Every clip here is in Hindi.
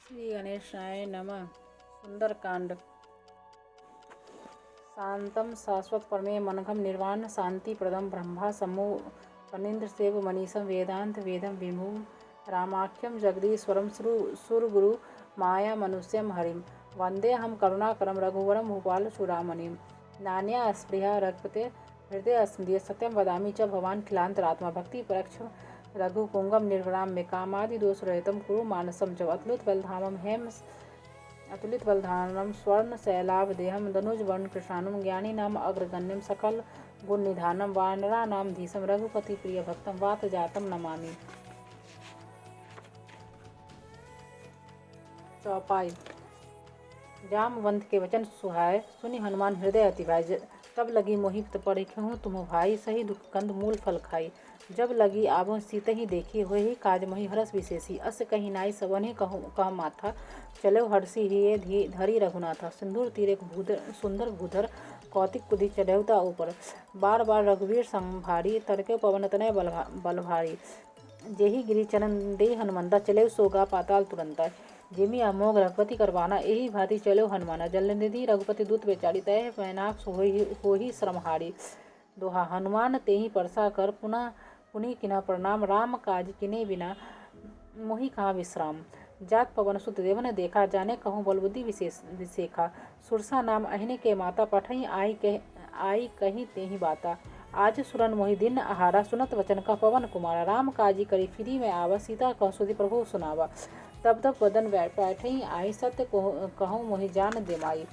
श्री गणेशाय नमः। सुंदरकांड। शांतं शाश्वत परमे मनघम निर्वाण शांति प्रदम ब्रह्मा समो फणीन्द्र सेव मनीषम वेदांत वेदम विभुम रामाख्यम जगदीश्वरम सुरगुरु माया मनुष्यम हरिम वंदे हम करुणाकरम रघुवरम भूपाल चूड़ामणिम नान्या स्पृहा रघुपते हृदय स्मृति सत्यम वदामि च भवान खिलांतरात्मा भक्ति परीक्षम रघुपुंगम निर्वराम में कामादि दोष रहितम कुरु मानसम च अतुलित बलधारणम स्वर्ण शैलाभदेहम धनुज वर्ण कृष्णानुम ज्ञानी नाम अग्रगण्यम सकल गुण निधानम वानरा नाम धीसम रघुपति प्रिय भक्तम वात जातम नमामि। चौपाई। जामवंत के वचन सुहाय सुनि हनुमान हृदय अति भाई तब लगी मोहि परीक्षहूँ तुम भाई सही दुख कंद मूल फल खाई जब लगी आबो सीत ही देखी हो ही काज मही हरस विशेषी अस कही नाई सबने कह माथा चलो हरसी ही धरी रघुनाथा सिंदूर तीरे सुंदर भूधर कौतिक कुदी चढ़ौता ऊपर बार बार रघुवीर संभारी तरके पवन तनय बल भारी जेहि गिरी चरण दे हनुमंता चले सोगा पाताल तुरंता जिमी अमोघ रघुपति करवाना यही भांति चलो हनुमाना जलनिधि रघुपति दूत बेचारी तय पैनाक हो ही श्रमहारी दोहा हनुमान तेहि परसा कर पुनः पुनि किना प्रणाम राम काज किने बिना मोहि कहाँ विश्राम जात पवन सुत देवन देखा जाने कहूँ बल बुद्धि विशेखा सुरसा नाम अहिने के माता पठई आई कही तेहि बाता आज सुरन मोहि दिन आहारा सुनत वचन का पवन कुमारा राम काजी करी फिरी में आवा सीता कह सुधि प्रभु सुनावा तब तब वदन बैठई आई सत्य कहूँ मोहि जान देमाई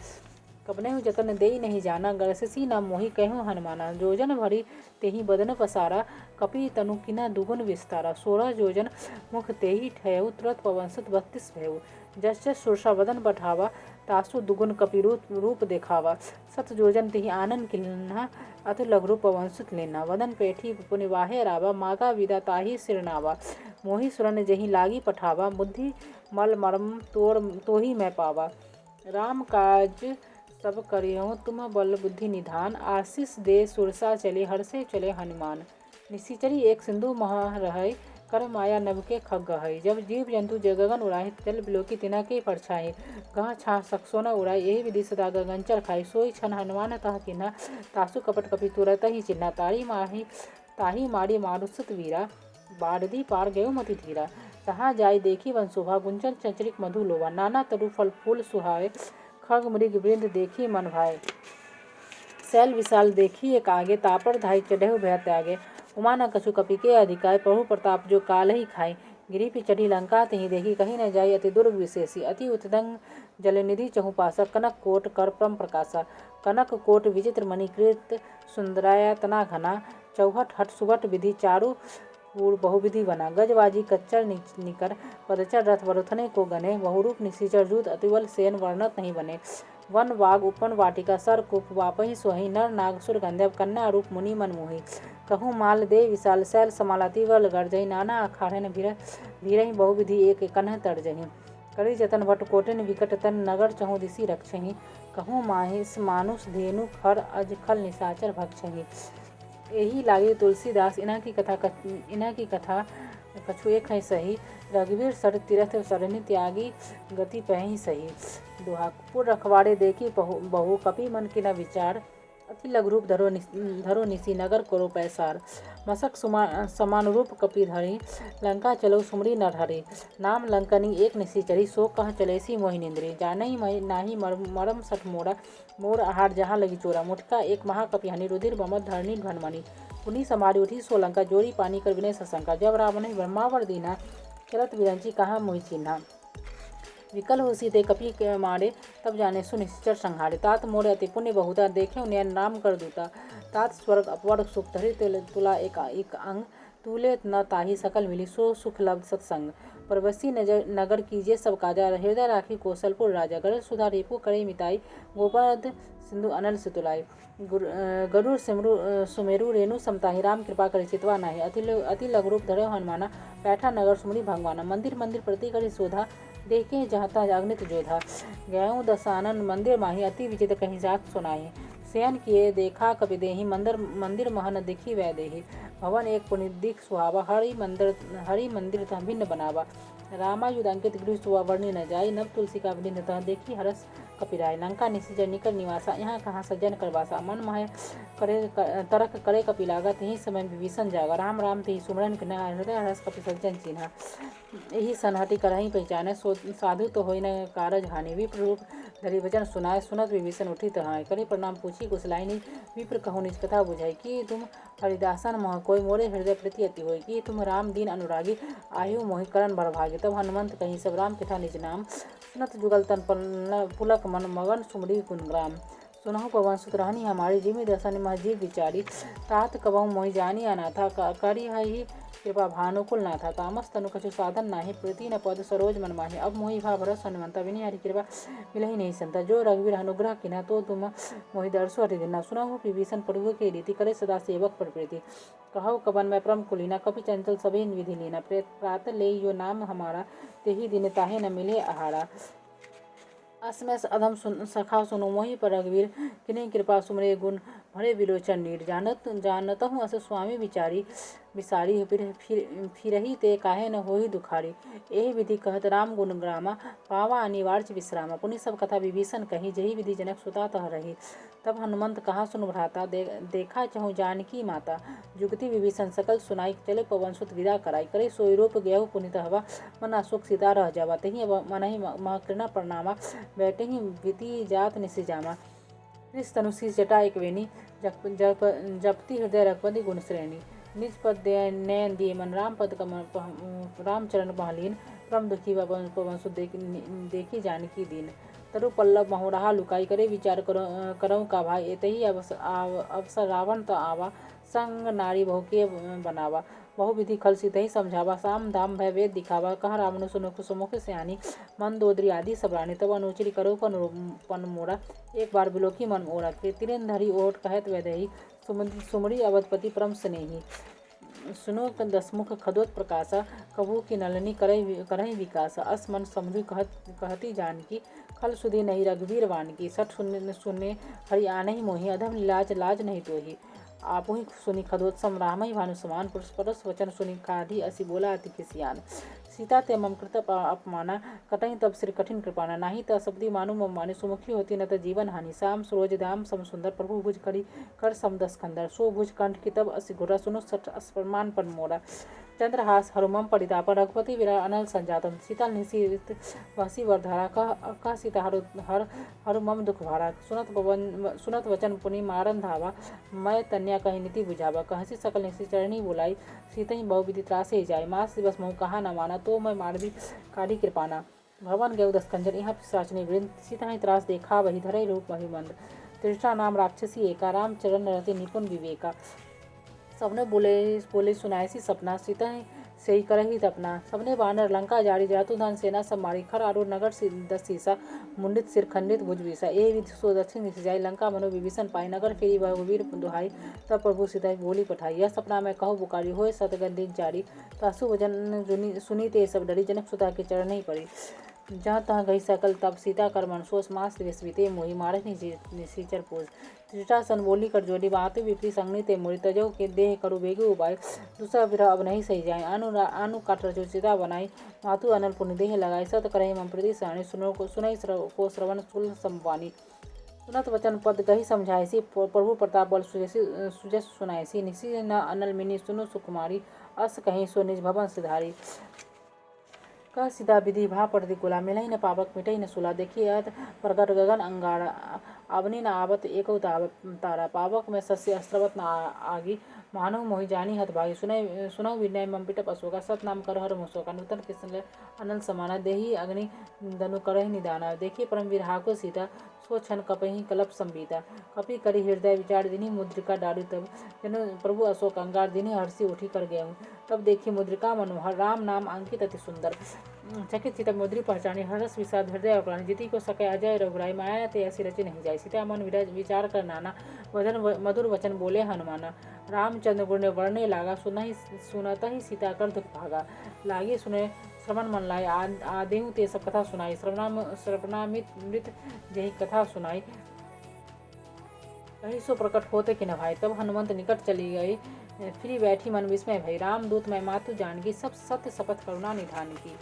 कबने जतन दे नहीं जाना गरससी न मोहि कहूँ हनुमाना जोजन भरी तेहि बदन पसारा कपि तनु किना दुगुन विस्तारा 16 जोजन मुख तेहि ठहु तुरत पवनसुत 32 भयउ जस जस सुरसा वदन बढ़ावा तासु दुगुन कपि रूप देखावा 7 जोजन तेहि आनन किन्हा अति लघु पवनसुत लेना वदन पेठी पुनिवाहे रावा मागा विदा ताहि सिरनावा मोहि सुरन जहि लागी पठावा बुद्धि मल मरम तोहि मैं पावा राम काज सब करियो तुम बल बुद्धि निधान आशीष दे सुरसा चले हर्षे चले हनुमान निशिचरी एक सिंधु महा रहै कर माया नभ के खग गहै जब जीव जंतु जगगन उड़ाहि जल बिलोकी तिना के परछाई गह छा सकसो न उड़ाई यही विधि सदा गगनचर खाई सोई छन हनुमान तह किन्हा तासु कपट कपि तुरत ही चिन्हा ताही मारी मारुसुत वीरा बारदी पार गयो मति धीरा तहाँ जाय देखी वन शोभा गुंजन चंचरिक मधु लोभा नाना तरु फल फूल सुहाए खग मृग वृंद देखी मन भाए शैल विशाल देखी एक आगे तापर धाई चढ़हु भय त्यागे उमा न कछु कपि के अधिकाय प्रभु प्रताप जो काल ही खाई गिरी पे चढ़ी लंका तही देखी कहीं न जाई अति दुर्ग विशेषी अति उतदंग जलनिधि चहुपासा कनक कोट कर परम प्रकाशा कनक कोट विचित्र मणिकृत सुंदरायतना घना चौहट हट सुबट विधि चारु पूर्व बहुविधि बना गजबाजी कच्चर निकर पदचर रथ वरुथने को गने बहुरूप निशिचर जूत अतिबल सेन वर्णत नहीं बने वन वाग उपन वाटिका सर कुप वापहि सोहि नर नाग सुर गंधर्व कन्या रूप मुनि मन मोहि कहूँ माल दे विशाल शैल समालाति वल गर्जहि नाना अखाड़न भीरहि बहुविधि एक कन्ह तर्जहि करी जतन भट कोटिन विकट तन नगर चहु दिशि रक्षहि कहूँ माहिस मानुष धेनु खर अज खल निशाचर भक्षहि यही लागे तुलसीदास इना की कथा कछु एक है सही रघुवीर सर तीरथ सरनि त्यागी गति पहि सही दोहा पुर रखवाड़े देखी बहु कपि मन की न विचार अति लघुरूप धरो निसी नगर करो पैसार मसक समान रूप कपि धरी लंका चलो सुमरी नर हरि नाम लंकनी एक निशिचरी सो कह चलेसी मोहिनिंद्री जानई नाही मरम सठ मोर आहार जहाँ लगी चोरा मुठका एक महाकपि हनि रुधिर बमत धरणी घनमणि पुनि समारी उठी सो लंका जोरी पानी कर विनय सशंका जब रावण ब्रह्मावर दीना चलत विरंची कहाँ मोहि चिन्हा विकल हो सीते कपि के मारे तब जाने सुनिश्चर संहारे तात मोरे अति पुण्य बहुता देखे नयन राम कर दूता तात स्वर्ग अपवर्ग सुख धरि तुला एक अंग तूले न ताही सकल मिली सो सुख लब्ध सत्संग परवसी नगर कीजिए सब काजा हृदय राखी कौशलपुर राजा गरुड़ सुधा रिपु करे मिताई गोपद सिंधु अनल से तुलाई गरुड़ सुमेरु रेणु समताही राम कृपा करे चितवा नाही अति लघु रूप धरे हनुमाना बैठा नगर सुमरी भगवाना मंदिर मंदिर प्रति करी शोधा देखे जहता अग्नित जोधा गयऊँ दसानन मंदिर माही अति विचित्र कहीं जात सुनाही शयन किए देखा कपि देहि मंदिर महन दिखी वै देहि भवन एक पुनि दिख सुहावा हरि मंदिर तह भिन्न बनावा रामायुध अंकित गृह सुवा वर्णि न जाय, नव तुलसी का वृंद तह देखी हरस कपिराय। लंका निशिचर निकट निवासा, यहाँ कहाँ सज्जन करवासा। मन माहे करे तरक करे कपिलागत, यही समय विभीषण जागा। राम राम तेहि सुमरन किन्हा, हृदय हरस कपि सज्जन चिन्हा। यही सनहति करहि पहचाने, साधु तो होइ न कारज हानि। विप्र रूप धरि वचन सुनाय, सुनत विभीषण उठी तहाय। करि प्रणाम पूछी कुशलाइनी, विप्र कहु निज कथा बुझाई। कि तुम हरिदासन मोह कोय, मोरे हृदय प्रीति अति होय। कि तुम राम दीन अनुरागी, आयु मोहि करण बड़भागी। तब हनुमंत कहि सब राम कथा निज नाम, सुनत जुगल तन पुलक मन, मगन सुमरी गुणग्राम। सुनहु पवन सुत रहनी हमारी, जिमि दसन मह जीव विचारी। तात कबहु मोहि जानी अनाथा, करिहहि कृपा भानुकुल नाथा। तामस तनु कछु साधन नाही, प्रीति न पद सरोज मन माही। अब मोहि भा भरस हनुमंता, बिनि हरि कृपा मिलहि नहीं संता। जो रघुवीर अनुग्रह किन्हा, तो तुम मोहि दर्शो हरि दिन्हा। सुनहु विभीषण प्रभु के रीति, करे सदा सेवक पर प्रीति। कहु कवन मैं परम कुलीना, कपि चंचल सभे विधि लीना। प्रात ले यो नाम हमारा, तेहि दिन ताहे न मिले आहारा। असमय अधम सखा सुनु, मोहि पर रघुवीर किन्हि कृपा। सुमरे गुण भरे विलोचन नीर, जानतहु अस स्वामी विसारी। फिरहि ते काहे न होहि दुखारी। एहि विधि कहत राम गुण ग्रामा, पावा अनिवार्य विश्रामा। पुनि सब कथा विभीषण कही, जेहि विधि जनक सुता तह रही। तब हनुमंत कहा सुन भ्राता, देखा चहु जानकी माता। जुगति विभीषण सकल सुनाई, चले पवन सुत विदा कराई। करे सोई रूप गयहु पुनि तहवा, मन अशोक सीता रह जावा। तेहि मनहि मह कृणा प्रणामा, बैठहि विधि जात निसि जामा। कृष तनुषी जटा एक वेणी, जपति हृदय रघुपति गुण श्रेणी। निज पद नयन दिए मन, राम पद राम चरण पहलीन। परम दुखी पवन सुत देखी जानकी दीन। तरु पल्लव महोरहा लुकाई, करे विचार करऊँ का भाई। एतहि अवसर रावण त आवा, संग नारी बहु के बनावा। बहु विधि खल सीतहि समझावा, साम दाम भय वेद दिखावा। कहा रावण सुमुख सयानी, मंदोदरी आदि सब रानी। तब अनुचरी करो पन मोरा, एक बार बिलोकी मन ओरा। तिरेन धरि ओट कहत वैदेही, सुमरी अवधपति परम स्नेही। सुनो दसमुख खदोत प्रकाशा, कबू की नलनी करहि विकासा। अस मन समुझ कहती जानकी, खल सुधि नहीं रघुवीर वानकी। सठ सुने हरि आनहि मोहि, अधम लाज नहीं तोहि। आपुहि सुनि खदोत सम, रामहि भानु समान। परस वचन सुनि काढ़ी, असी बोला अति खिसियान। सीता ते मम कृत अपमाना, कटहि तब श्री कठिन कृपाना। नाही त सपदि मानु मम मानी, सुमुखी होती न त जीवन हानि। श्याम सरोज धाम सम सुंदर, प्रभु भुज करी कर सम दस खंदर। सो भुज कंठ की तब असी घुरा, सुनो सठ असप्रमाण पन मोरा। चंद्रहास हरुमम परितापन, रघुपति विरह अनल संजातम। शीतल निशि वहसी वरधारा, कह सीता हरु मम दुख भारा। सुनत वचन पुनि मारन धावा, मैं तन्या कहि नीति बुझावा। कहसी सकल निशि चरणी बुलाई, सीतहि बहु विधि त्रासे जाय। मास दिवस मोह कहा न माना, तो मैं मारबी काढ़ी कृपाना। भवन गयो दस खंजर, यहाँ पिशाचनी वृंद। सीतहि त्रास देखा वही, धरे रूप वही मंद। तृष्णा नाम राक्षसी एका, राम चरण रहते निपुण विवेका। सबने बोले सुनायसी सपना, सीतहि सेई करहि तपना। सबने वानर लंका जारी, जरातुधन सेना सब मारी। खर आरूढ़ नगर दस सीसा, मुंडित सिर खंडित भुज बीसा। एहि विधि सो दक्षिण दिशि जाई, लंका मनो विभीषण पाई। नगर फेरी रघुवीर दुहाई, तब प्रभु सीता बोली पठाई। यह सपना मैं कहूँ पुकारी, होय सतगन दिन चारी। तासु वचन सुनी ते सब डरी, जनक सुता के चरण नहीं पड़ी। जहाँ तहाँ गई सकल तब सीता कर मन सोच, मास दिवस बीते मोहि मारहि निशिचर पोष। त्रिजटा सन बोली कर जोड़ी, बातु विपरीत संगनी ते मोरी। तजहु के देह करू बेगी उबाय, दूसरा विरह अब नहीं सही जाए। आनु काट रचो चिता बनाई, मातु अनल पुनि देह लगाई। सत करहि मम प्रीति सहानी, सुनई को श्रवण सुल समवानी। सुनत वचन पद कही समझायसी, प्रभु प्रताप बल सुजस सुनायसी। निशि न अनल मिनी सुनु सुकुमारी, अस कहीं सो निज भवन सिधारी। कह सीधा विधि भा प्रतिकूला, मिलहि न पावक मिटहि न सूला। देखियत प्रगट गगन अंगारा, आवनी न आवत एको तारा। पावक में शस्य अस्त्रवत न आगी, मानव मोहि जानी हतभागी। सुनौ विनय मम पिटप अशोका, सत नाम कर हर मुशोका। नूतन कृष्ण अनल समाना, देहि अग्नि दनु करहि निदाना। देखी परम वीर हाको सीता, सो क्षण कपहि कलप संबीता। कपि करि हृदय विचार, दिन्हि मुद्रिका डालु तब। जनु प्रभु अशोक अंगार, दिन्हि हर्षि उठी कर गयहूँ। तब देखी मुद्रिका मनोहर, राम नाम अंकित अति सुंदर। चकित सीता मुद्री पहचानी, हर्ष विषाद हृदय अकरानी। जिति को सकै अजय रघुराई, माया ते असी रचि नहीं जाई। सीता मन विचार कर नाना, मधुर वचन बोले हनुमाना। रामचंद्र गुण वर्णे लागा, सुनतहि सीता कर दुख भागा। लागी सुने श्रवण मन लाय, आदेहु ते सब कथा सुनाई। श्रवणामृत जेहि कथा सुनाई, कही सो प्रकट होते कि न भाई। तब हनुमंत निकट चली गई, फिरी बैठी मन विस्मय भई। राम दूत मैं मातु जानकी, सब सत्य शपथ करुणा निधान की।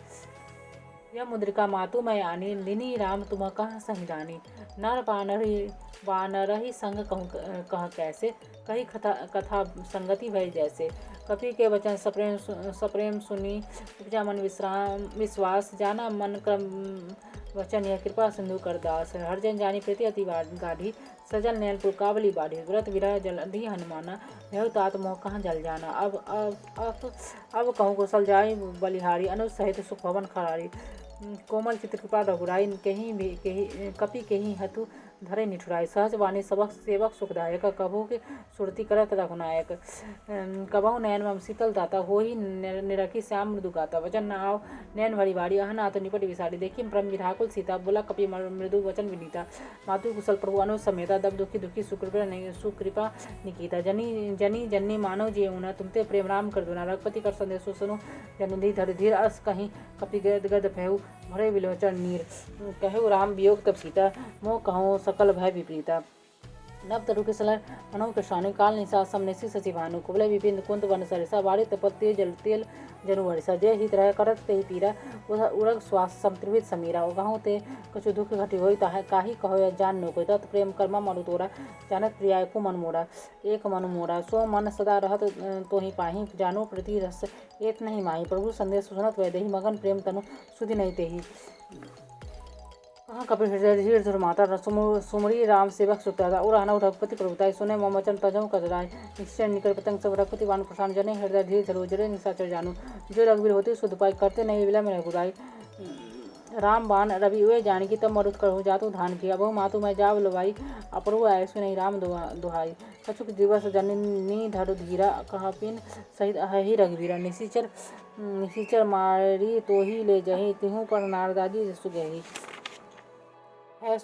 यह मुद्रिका मातु मैं आनी लिनी राम तुम कह सही जानी। नर वानरहि संग कहूँ कह कैसे, कही कथा कथा संगति भय जैसे। कपि के वचन सप्रेम सुनी, उपजा मन विश्वास, जाना मन क्रम वचन यह कृपा सिंधु कर दास। हरजन जानी प्रीति अति गाढ़ी, सजल नैनपुर काबली बाढ़ी। व्रत विरह जलधि हनुमाना, भयउ तात मोह कहाँ जल जाना। अब कहूँ कुशल जाय बलिहारी, अनुज सहित सुख भवन खरारी। कोमल चित्र कृपा रघुराई, कपि केहि हतु धरे निठुराई। सहज वाणी सबक सेवक सुखदायक, कबहु के सुरति करत रघुनायक। कबहु नयन मम शीतल दाता, होहि निरखी श्याम मृदु गाता। वचन न आव नयन भरी बारी, अहन आतु निपट विसारी। देखी परम विधाकुल सीता, बोला कपि मृदु वचन विनीता। मातु कुशल प्रभु अनुज समेता, दब दुखी दुखी सुकृपा निकीता। जनी जनी मानव जिय ऊना, तुमते प्रेम राम कर दूना। रघुपति कर संदेश सुनु, जनिधि धर धीर। अस कहीं कपि गद भयउ, भरे विलोचन नीर। कहु राम वियोग तब सीता, मोह कहूँ सकल भय विपरीता। नभ तरु किसलर मनहु कृशानु, काल निसा समनेसी सचि भानु। कुबले विपिन कुंत वन सरिसा, बारी तपत तेल जनु हरिसा। जय हित रह करत तेहि पीरा, उरग स्वास्थ्य समत्रिवित समीरा। उगहु ते कछु दुख घटी होई, काही कहो जान नो कोई। तत् प्रेम कर्मा मरु तोरा, जानत प्रिया को मन मोरा। एक मन मोरा सो मन सदा रहत तोहि पाहि, जानो प्रति रस एक नहीं माही। प्रभु संदेश सुनत वैदेही, मगन प्रेम तनु सुधि नहीं तेहि। कहाँ कपि हृदय धीर धुर माता, सुमरी राम सेवक सुखदाता। उड़ाना रघुपति प्रभुताई, सुने मम वचन तजहु कतराय। निश्चय निकट पतंग सब रघुपति वान प्रसाद, जने हृदय धीर धरो जरे निशाचर जानू। जो रघुवीर होती सुध पाई, करते नहीं विलम्ब रघुराई। राम बाण रवि उए जानकी, तब मरुत करहु जातु धान की। अबहु मातु मैं जाव लवाई, अप्रभु ऐसु नहीं राम दुहाई। कछुक दिवस जननी धरु धीरा, कहपिन सहित अहि रघुवीरा। निशिचर मारी तोहि ले जहि, तिहु पर नारदाजी सुगहि। है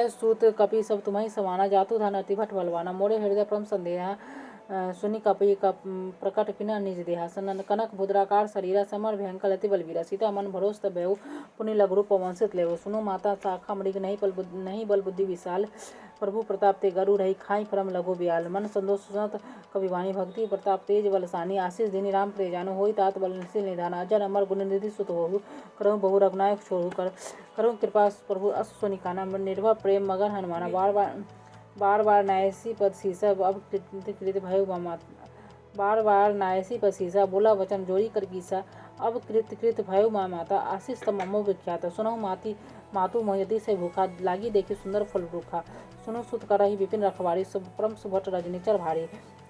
सूत कपि सब तुम्हें समाना, जातु धन अति भट बलवाना। मोरे हृदय परम संदेहा, सुनि कपि प्रकट पिन निज देहा। कनक भुद्राकार शरीरा, समर भयंकर अति बलवीरा। सीता मन भरोस तब भयउ, पुनि लघु रूप पवंसित लेहु। सुनु माता शाखा मृग, नहीं बल बुद्धि विशाल। प्रभु प्रताप ते गरु रही, खाई परम लघु बियाल। मन संतोष सुनत कवि वाणी, भक्ति प्रताप तेज बलसानी। आशीष दीनी राम प्रिय जानो, होई तात बल निसील निधान। अजर अमर गुण निधि सुत होहु, करहु बहु रघुनायक छोड़ु। करहु कृपा प्रभु अस सोनिकाना, निर्भय प्रेम मगन हनुमाना। बार नायसी पद सीसा, अब कृत भयउ मामा। बार नायसी पद सीसा, बोला वचन जोरी कर कीसा। अब कृत भयउ माँ माता, आशीष तब ममो विख्यात। सुनहु मातु मोयति से भूखा, लागी देखी सुंदर फल रूखा। सुनो सुत करहि विपिन रखवारी, परम सुभट रजनीचर भारी।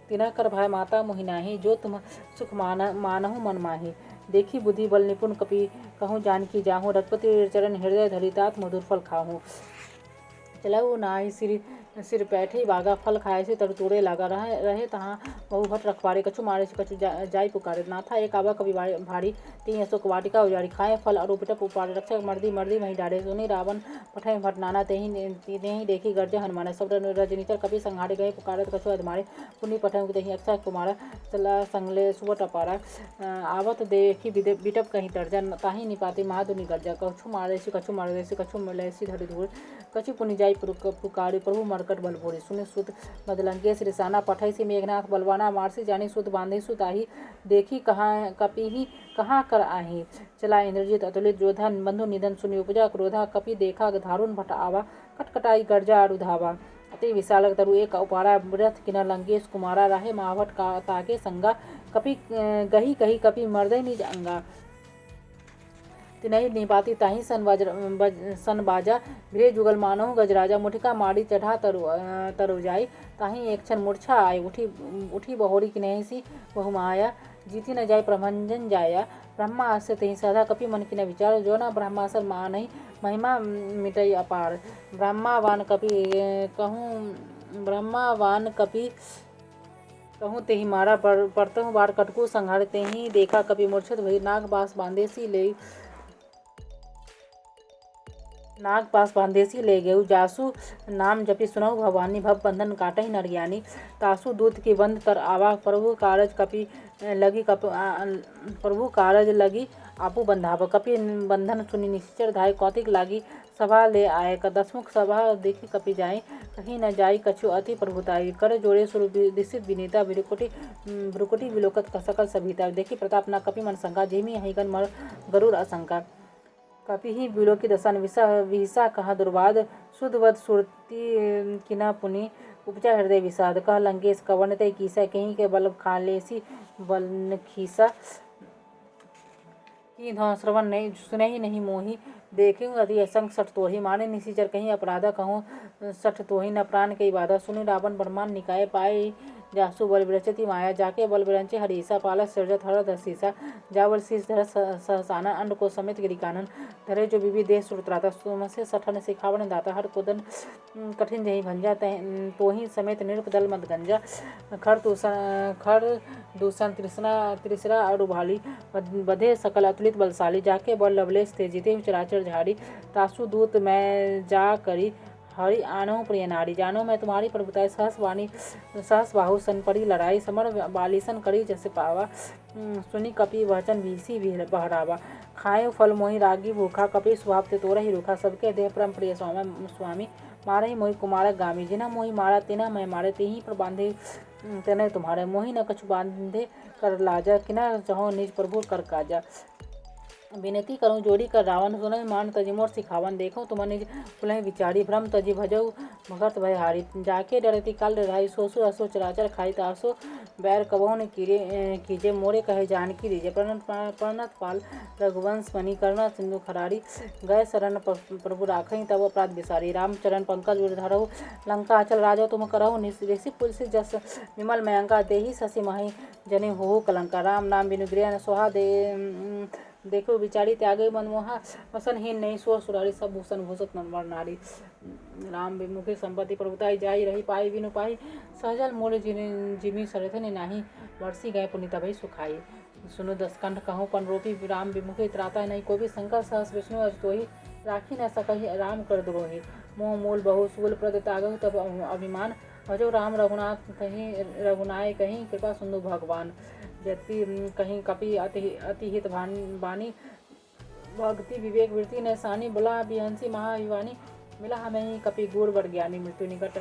तिनह कर भय माता मोहि नाही, जो तुम सुख मानहु मन माही। देखी बुद्धि बल निपुण कपि, कहूँ जानकी जाहूँ। रघुपति चरण हृदय धरि, तात मधुर फल खाहूँ। चलऊ नाहि सिर बैठे बागा, फल खाए से तरु तोड़े लागा। रहे तहाँ बहु भट रखवारे, कछु मारे से कछु जाय पुकारे। नाथा एक आवा कवि भारी, तीन अशोक वाटिका उजारी। खाए फल अरु पिटक उपारे, रक्षक मर्दी मही डारे। सुनी रावण पठय भट नाना, तेहि देखी गर्जे हनुमान। सब रजनीचर कपि संहारे, गए पुकारत कछु अधमारे। पुनि पठय तेहि अक्षय कुमारा, चला संगले सुबट अपारा। आवत देखी बिटप कहीं तर्जा, ताहि निपाति महादुनि गर्जा। कछु मारेसी कछु मरदेसी, कछु मलैसी धरि धूर। कछु पुनि जाय पुकारी, प्रभु मरकट बल भोरी। सुनि सुत बदलंकेश रिसाना, पठै से मेघनाथ बलवाना। मारसी जानी सुत बांधे सुताही, देखी कपिहि कहाँ कर आही। चला इंद्रजित अतुलित योधा, बंधु निधन सुनि उपजा क्रोधा। कपि देखा धारुन भट आवा, कटकटाई गर्जा अरु धावा। अति विशालक तरु एक उपारा, रथ किन्नर लंकेश कुमारा। राहे महाभट ताके संगा, कपि गही कही कपि मर्दै निज अंगा। तिनहि निपाति ताहि सन बाजा, भिरे जुगल मानहु गजराजा। मुठिका मारी चढ़ा तरु जाई, ताहि एक क्षण मूर्छा आई। उठी बहोरी किन्हैसी बहुमाया, जीति न जाय प्रभंजन जाया। ब्रह्मा आश्रय तेहि साधा, कपि मन किन विचार। जो न ब्रह्मासर मानहि, महिमा मिटई अपार। ब्रह्मावान कपि कहूँ तेहि मारा, परतहु बार कटकु संहारे। तेहि देखा कपि मूर्छित भई, नाग पास बांधेसी ले गेहु। जासु नाम जपि सुनहु भवानी, भव बंधन काटहि नर ज्ञानी। तासु दूत की बंध कर आवा, प्रभु कारज लगी आपू बंधाव। कपि बंधन सुनि निश्चर धाय, कौतिक लागी सभा ले आए। दसमुख सभा देखि कपि जाय, कहीं न जाय कछु अति प्रभुताई। कर जोड़े सुर दिसित विनीता, भ्रुकुटी विलोकत सकल सभीता। देखी प्रताप न कपि मन शंका, जेमी अहिगन मर गरुड़ आशंका। कपिहि विलोकितसन विहिसा कहा दुर्वाद सुधवद सुरति किना पुनि उपजा हृदय विषाद कह लंकेश कवन ते कीसा कहीं के बल खालेसी बल खीसा की हाँ श्रवण नहीं सुने ही नहीं मोही देखूँ अति असंग सठ तोही माने निशिचर कहीं अपराधा कहूँ सठ तोही न प्राण कई बाधा सुनि रावण ब्रह्मांड निकाय पाए जासु बल विरचति माया जाके बल विरंचे हरीसा पाला सृजत हर दसीसा जावल शीस धर सहसाना अंड को समेत गिरिकानन धरे जो विविध देश सुरत्राता सुमसे सठन सिखावन दाता हर कुदन कठिन जही भंजा तोही समेत निरप दल मत गंजा खर दूषण त्रिसरा अरुभाली बधे सकल अतुलित बलशाली जाके बल लवलेश तेजिते चराचर झाड़ी तासु दूत मैं जा करी हरि आनो प्रिय नारी जानो मैं तुम्हारी प्रभुताई सहस बाहु सन परी लड़ाई समर बालिसन करी जैसे पावा सुनी कपि वचन भीसी बहरावा खाए फल मोहि रागी भूखा कपि स्वभाव ते तोरा ही रूखा सबके देह परम प्रिय स्वामी मारे ही मोहि कुमारक गामी जिना मोहि मारा तिना मैं मारे तिही पर बांधे तेने तुम्हारे मोहि न कछु बांधे कर लाजा किना चाहो निज प्रभु कर काजा विनती करूँ जोड़ी कर रावण सुनहि मान तजि मोर सिखावन देखो तुम निज पुलहि विचारी भ्रम तजि भजऊ भगत भय हारी जाके डरती काल डराई सोसु असो चराचर खाई तासो बैर कबहु न कीजे मोरे कहे जानकी दीजे प्रणत पाल रघुवंश मणि करुणा सिंधु खरारी गए शरण प्रभु राखई तब अपराध विसारी रामचरण पंकज उधरहु लंका अचल राजा तुम करहु निसी पुलसी जस विमल मयंका देही शशि मही जनि हो कलंका राम नाम बिनु गृह सोहा देखो बिचारी त्यागे मनमोहा वसनहीन नहीं सो सुरारी सब भूषण भूषक नंबर नारी राम विमुखी संपत्ति प्रभुताई जाई रही पाई बिनु पाई सहजल मोर जिमी सरथन नाही वर्षी गए पुनिता भई सुखाई सुनो दसकंठ कहूँ पन रोपी राम विमुखी त्राता नहीं को भी शंकर सहस विष्णु अजतोही राखी न सकही राम कर द्रोही मोह मूल बहु सूल प्रद तागहु तब अभिमान अजो राम रघुनाथ कहीं रघुनाय कहीं कृपा सुंदु भगवान व्यक्ति कहीं कपि अति हित बानी भक्ति विवेक वृत्ति न सानी बुला बिहंसी महाविवानी मिला हमें ही कपि गुर वर ज्ञानी मृत्यु निकट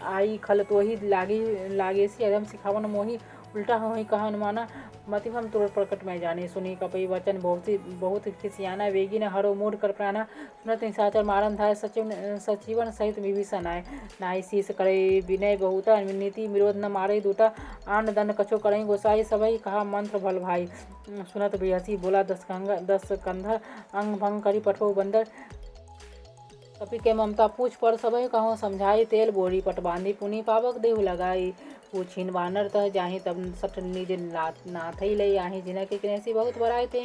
आई खल तो ही लागेसी अधम सिखावन मोही उल्टा हो ही कहा अनुमाना मतिभम तोड़ प्रकट में जाने सुनी कपि वचन बहुत खिसियाना वेगी न हरो मूढ़ कर प्राणा सुनत निशाचर मारन धाय सचिवन सहित विभीषण आए नाई शीस करे विनय बहुता नीति विरोध न मारे दूता आन दंड कछो करई गोसाई सबई कहा मंत्र भल भाई सुनत बिहसी बोला दस कंधर अंग भंग करी पठो बंदर कपि के ममता पूछ पर सबई कहो समझाई तेल बोरी पट बांधी पुनि पावक देहु लगाई पूछिन बानर तह जाहि तब सठ निज नाथई लई आहि जिन के किनेसी बहुत बड़ाई थे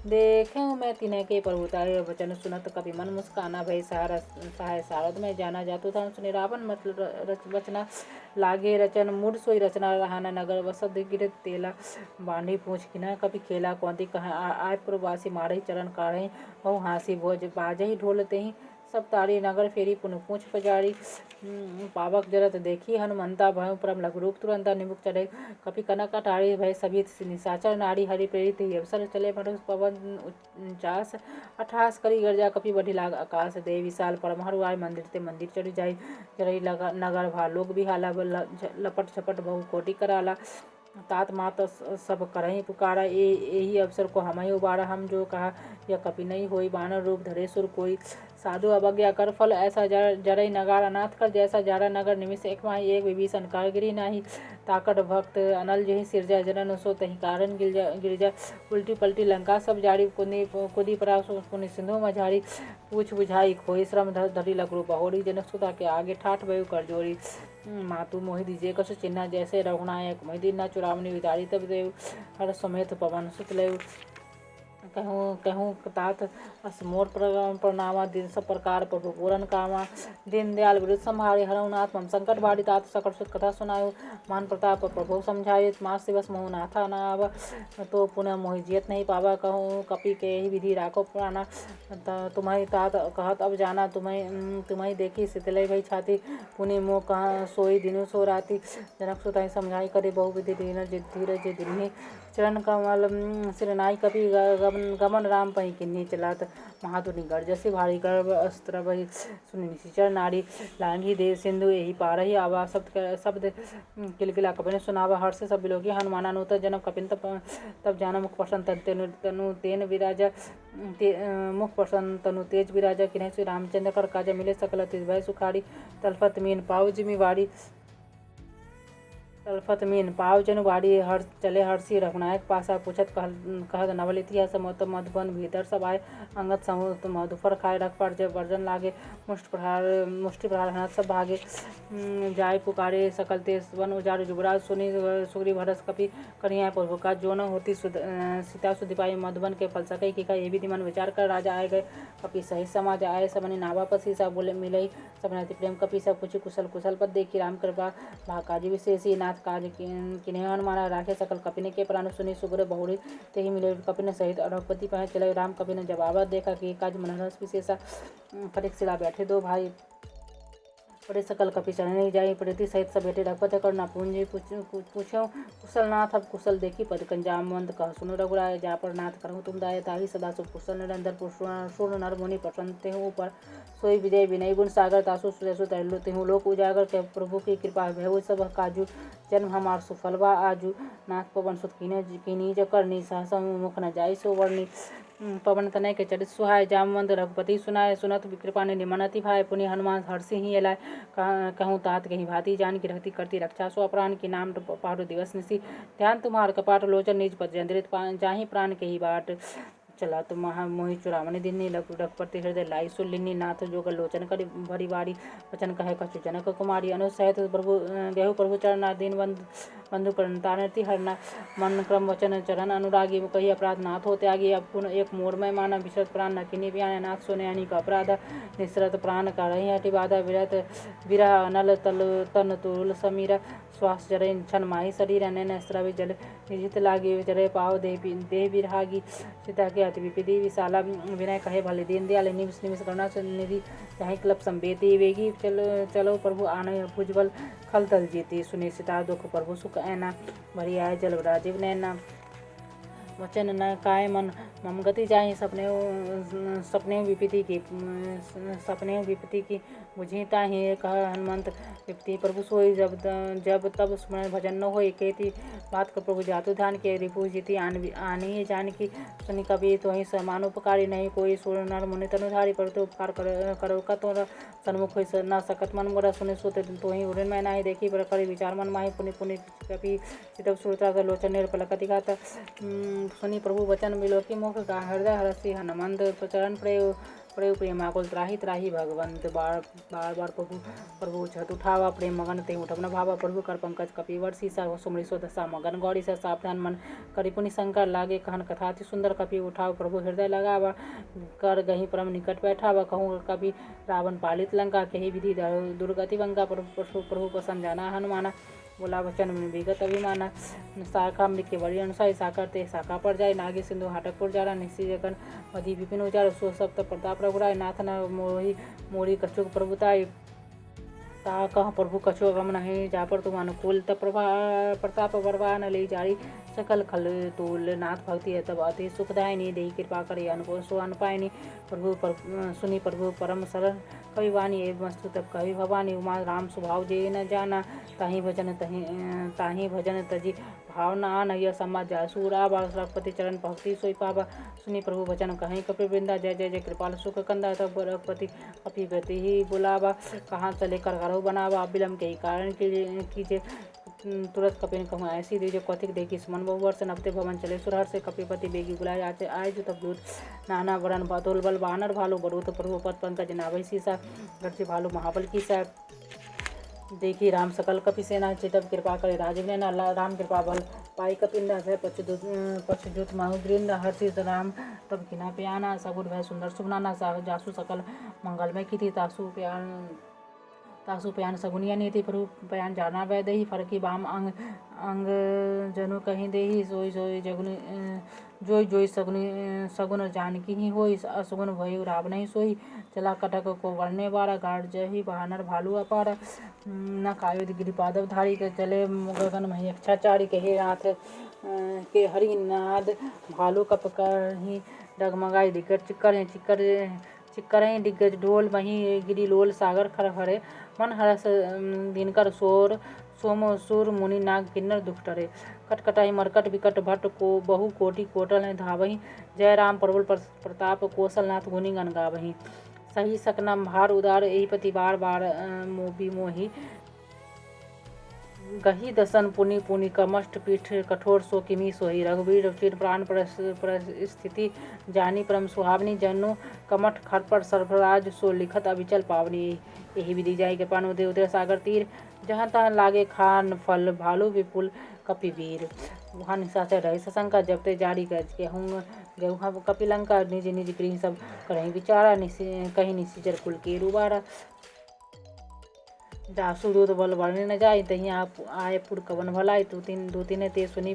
देखे मैं तिन्ह के प्रभुताय वचन सुनत कपि मन मुस्काना भय सहाय सारद में जाना जातु था सुनि रावण मतलब वचना लागे रचन मुड सोई रचना रहाना नगर वसद गिर तेला बांधी पूछ किना कपि खेला कौंती कहा आय प्रवासी मारही चरण काढ़े बहु हासी भोज बाजही ढोलते ही सब तारी नगर फेरी पुन पूछ पजारी पावक जरत देखी हनुमंता भय परम लघु रूप तुरंत निमुख चढ़े कपि कनक अटारी भय सभी निशाचर नारी हरि प्रेरित ही अवसर चले मनुष्य पवन उचास अठास करी गर्जा कपि बढ़ी लाग आकाश दे विशाल परमहरु आय मंदिर ते मंदिर चढ़ी जाई जरई नगर भा लोग भी हाला लपट छपट बहु कोटि कराला तात मात सब करही पुकारा यही अवसर को हम ही उबारा हम जो कहा यह कपि नहीं होई बानर रूप धरे सुर कोई साधु अवज्ञा कर फल ऐसा जरई नगार अनाथ कर जैसा जारा नगर निमिष एक माही एक विभीषण कारगिरी नाही ताकट भक्त अनल जही सिरजा जनन सो तही कारण गिरजा उल्टी पलटी लंका सब जारी कुदी परा पुनि सिंधु मझारी पूछ बुझाई खोई श्रम धरी लगरू बहोरी जनक सुता के आगे ठाठ भयु कर जोरी मातु मोहि दीजे कछु चिन्ह जैसे रघुनायक मोहि दीना चुरावनी विदारी तब देव हर समेत पवन सुत लेव कहूँ तात असमोर प्रणामा दिन सब प्रकार प्रभु पूरन कामा दिन दयाल विरुद्ध संहारे हरनाथ मम संकट भारी तात सकट सुत कथा सुनायो मान प्रताप प्रभु समझाये मास दिवस मोह नाथा नाव तो पुनः मोहि जियत नहीं पावा कहूँ कपि के ही विधि राखो पुराना तुम्हें तात कहत अब जाना तुम्हें देखी शीतलय भई छाती पुनि मोह कहाँ सोई दिनु सो राती जनक सुताई समझाई करे बहु विधि दीन धीरज दिन्ही चरण कमल सिरनाई कपि गमन राम पहि किन्ही चलात महातुनि गर्जसि भारी गर्भ अस्त्र बहि सुनि निशिचर नारी लांघी देव सिंधु एहि पारहि आवा शब्द किलकिला कपिन सुनावा हर्ष सब बिलोकी हनुमाना नुत जनम कपिन तब जाना मुख प्रसन्न तनु तेन विराजा मुख प्रसन्न तनु तेज विराजा किन्ह श्री रामचंद्र कर काज मिले सकल तिज भय सुखारी तलफत मीन पाव जिमीवाड़ी तलफत मीन पाव जनुवाड़ी हर चले हर्षि रघुनायक पासा पूछत कहत नवल इतिहास मधुबन भीतर सब आए अंगत समूह मधुफर खाए रखपार जब वर्जन लागे मुष्टि प्रहार हनत सब भागे जाय पुकारे सकल ते वन उजाड़ जुबराज सुनी सुग्री भरस कपि कन्हैया प्रभु का जो न होती सीता सुधिपाई मधुबन के फल सकै की ये विधि मन विचार कर राजा आए गए कपि सही समाज आए सबने नावा पसी सब बोले मिलई सबने अति प्रेम कपि सब पूछी कुशल कुशल पद देखी राम कृपा भाकाजी विशेषी नाथ काज किन्हें हनुमान राखे सकल कपिने के प्राण सुनी सुग्र बहुरी तेहि मिले कपिन सहित रघुपति पहुँच चले राम कपिन जवाब देखा कि काज मनरस विशेषा फटिक सिला बैठे दो भाई पड़े सकल कपि चरण जाई प्रीति सहित सब बेटे रघुपति करना पूंजी पूछो कुशल नाथ अब कुशल देखी पद कंजामवंत कह सुनो रघुराय जा पर नाथ करहु तुम दाय ताही सदा सुख कुशल निरंतर पूर्ण नर मुनि प्रसन्न तेहु ऊपर सोई विजय विनय गुण सागर तासु सुरेसु तरलु तेहु लोक उजागर के प्रभु की कृपा भेहु सब काजू जन्म हमार सुफलवा आजू नाथ पवन सुत कीनी ज करनी सहसा मुख न जाई सो वर्णी पवन तनय के चरित सुहाय जामवंत रघुपति सुनाय सुनत कृपा ने निमनति भाई पुनि हनुमान हर्षि ही एलाय कहूँ तात कहीं भांति जान की रखती करती रक्षा सो अपराण की नाम पारु दिवस निसी ध्यान तुम्हार कपाट लोचन निज पद जंद्रित जाहि प्राण के ही बाट चला तो महा मोहि चुरावनी दिन्नी रघुपति हृदय लाई सुलिनी नाथ जोग लोचन करि भरी बारी वचन कहे कछु जनक कुमारी अनुसहित प्रभु गेहु प्रभु चरण दीन बंधु प्रणतानति हरना मन क्रम वचन चरण अनुरागी कही अपराध नाथ हो त्यागी अब पुन एक मोरमय माना विशत प्राण न किन्हीं ब्यान नाथ सोने अनिक अपराध निसरत प्राण का रही हटि बाधा विरत विरह अनल तन तुल समीरा श्वास जरे क्षण माही शरीर नैन स्रवि जल निजित लागी जरे पाव देह विरागी सीता के अति विपिधि विशाला विनय कहे भले दीन दयाल निमिष निमिष करुणा निधि चाहे क्लब संवेदी वेगी चलो प्रभु आनय भुजबल खल तल जीती सुनि सीता दुख प्रभु सुख ऐना भरी आय जल राजीव नैना वचन न काय मन मम गति जाहि सपने विपत्ति की बुझी ताहि कह हनुमंत विपत्ति प्रभु सोई जब तब स्मरण भजन न होई केति बात कर प्रभु जातु ध्यान के रिपु जीति आनी जान की सुनि कवि तो ही समानुपकारी नहीं कोई सुर नर मुनि तनुधारी पर तो उपकार करो का तो सन्मुख होई न सकत मन मोरा सुनि सुत तो ही उड़न मैं नाही देखी पर करी विचार मन माही पुनि पुनि कपि चितव सुरता लोचन निर्पलकति घात सुनि प्रभु वचन मिलो कि मुख का हृदय हरसि हनुमंत चरण प्रयोग प्रेमाकुल त्राही त्राही भगवंत बार बार प्रभु छत उठावा प्रेम मगन ते उठवन भावा प्रभु कर पंकज कपि वर्षि सा सुमरि सो दशा मगन गौरी सा सावधान मन करि पुनि शंकर लागे कहन कथा अति सुंदर कपि उठाव प्रभु हृदय लगावा कर गही परम निकट बैठावा कहूँ कपि रावण पालित लंका कही विधि दुर्गति वंका प्रभु प्रसन्न जाना हनुमाना बोला वचन में विगत अभिमाना शाखा मृत के बड़ी अनुसारी साकर ते शाखा पर जाए नागे सिंधु हाटकपुर जारा निश्चि जगन मधि विपिन उचार सो सप्त प्रताप रघुराय नाथ न मोरी कछुक प्रभुताय ता कह प्रभु कछुआ गम नहीं जा पर तुम अनुकूल तब प्रताप बरवा न ले जारी सकल खल तूल नाथ भक्ति है तब अति सुखदायनी देही कृपा करे अनुकूल सो अनपायनी प्रभु सुनी प्रभु परम सरल कवि वाणी एवं वस्तु तब कवि भवानी उमा राम स्वभाव जे न जाना ताही भजन तजी भावना आन यह समाज जासूरा बाल रघुपति चरण भक्ति सोई पावा सुनी प्रभु वचन कहीं कपि वृंदा जय जय जय कृपाल सुख कंदा तब रघुपति अपि गति ही बुलावा कहाँ चले कर घरों बनावा विलम्ब के कारण कीजिए तुरंत कपिन कहूँ ऐसी दीजिए कौतिक देखी सुमन बहु वर्ष नपते भवन चले सुरहर से कपिपति बेगी बुलाए आए जो तब दूत नाना वरण बतोल बल बानर भालू बरूत प्रभु पद पंकज नाभि सीसा गर्ज भालू महाबल की सा देखी राम सकल कपि सेना चितव कृपा करे राजीव ने राम कृपा बल पाई कपिन भय पक्षजुत माहुग्रीन हर्षि राम तब किना प्याना सगुर भय सुंदर शुभनाना जासु सकल मंगलमय की थी तासु प्यान सगुनिया नीति प्रभु प्यान जाना वै दही फरकी बाम अंग जनु कहीं देही सोई सोई जगुनी जोई सगुन जानकी ही होई असगुन भयु राव नहीं सोई चला कटक को वर्णे बारा गाढ़ जही बहानर भालू अपार न कायुध गिरिपादव धारी के चले गगन मही अच्छाचारी कहे हाथ के हरिनाद भालू कपकहि डगमगाई दिग्गज चिक्करहि दिग्गज ढोल मही गिरी लोल सागर खरहरे मन हरस दिनकर शोर सोम सूर मुनि नाग किन्नर दुख टरे कटकटाई मरकट विकट भट्ट को बहु कोटि कोटल धावहि जय राम प्रबल प्रताप कौशलनाथ गुनि गण गावहि सही सकनम भार उदार एहि पति बार बार विमोहि गही दसन पुनि पुनि कमष्ट पीठ कठोर सो किमी सोही रघुवीर चिर प्राण परिस्थिति जानी परम सुहावनी जनु कमठ खरपट सर्फराज सो लिखत अविचल पावनी यही विधि जाय के पानु देव सागर तीर जहाँ तहाँ लागे खान फल भालू विपुल कपिवीर वहाँ निशाचर रहे सशंका जबते जारी गज गेहूँ कपिलंका निज निज गृह सब करही विचारा कहीं निशिचर कुल के रुबारा जासु दूध बल वर्णि न जाय तही आप आय पुर कवन भलाई दू तीन ते सुनी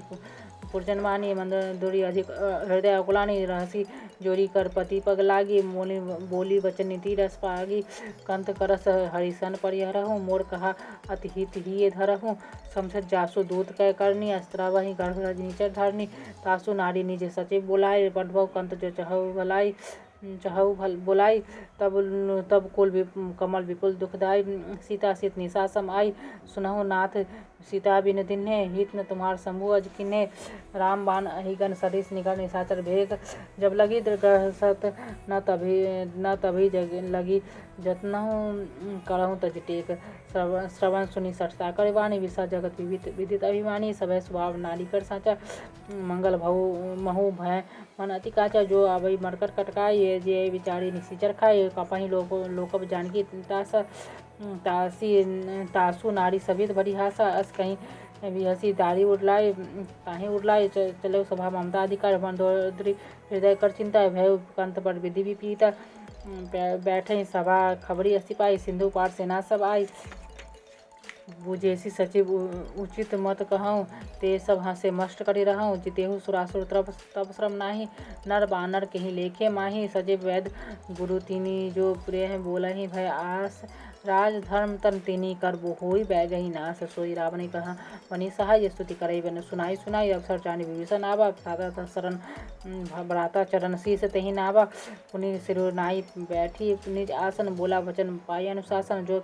पुरजनवानी मंद दूरी अधिक हृदय अकुलानी रहसी जोरी कर पति पग लागी मोली बोली वचन नीति रस पागी कंत करस हरिसन परिहरहूँ मोर कहा अति हित ही धरहूँ समझत जासु दूत कै करनी अस्त्रा वही गर्भ नीचर धरनी तासु नारी निज सचिव बुलाए बढ़भव कंत जो चहु बुलाई तब कुल कमल विपुल दुखदाई सीता सीत निशासम आई सुनहु नाथ सीता बिन दिन्हे हित न तुम्हार शंभु अज किन्हे राम बाण अहिगन सरिस निगर निशाचर भेग जब लगी दृगसत न तभी जग लगी जतनहु करहु तज टेक श्रवण सुनी सठता कर वाणी विसा जगत विदित अभिमानी सब स्वभाव नारी कर साचा मंगल महु भय मन अति काचा जो आवई मरकट कटकाई जे विचारी निशिचर खाए कपहि लोकब जानकी तासु नारी सभित बड़ी हासा अस कहीं बिहसी दारी उड़लाए ताही उड़लाए चलो सभा ममता अधिकार मंदोदरी हृदय कर चिंता भय कंत पर विधि विपीता बैठे सभा खबरी असी पाई सिंधु पार सेना सब आई बुझेसी सचिव उचित मत कहूँ ते सब हंसे मष्ट करी रहूँ जितेहु सुरासुर तप श्रम नाही नर बानर कहीं लेखे माही सचिव वैद गुरु तिनी जो प्रिय बोलहि भय आस राज धर्म तन तिनी कर होई बैगही नास सोई रावणी कहा वनी सहाय स्तुति करई बन सुनाई अवसर जानी विभीषण आवा भ्राता शरण भ्राता चरण शीस तही नावा पुनि सिरुनाई बैठी निज आसन बोला वचन पाई अनुशासन जो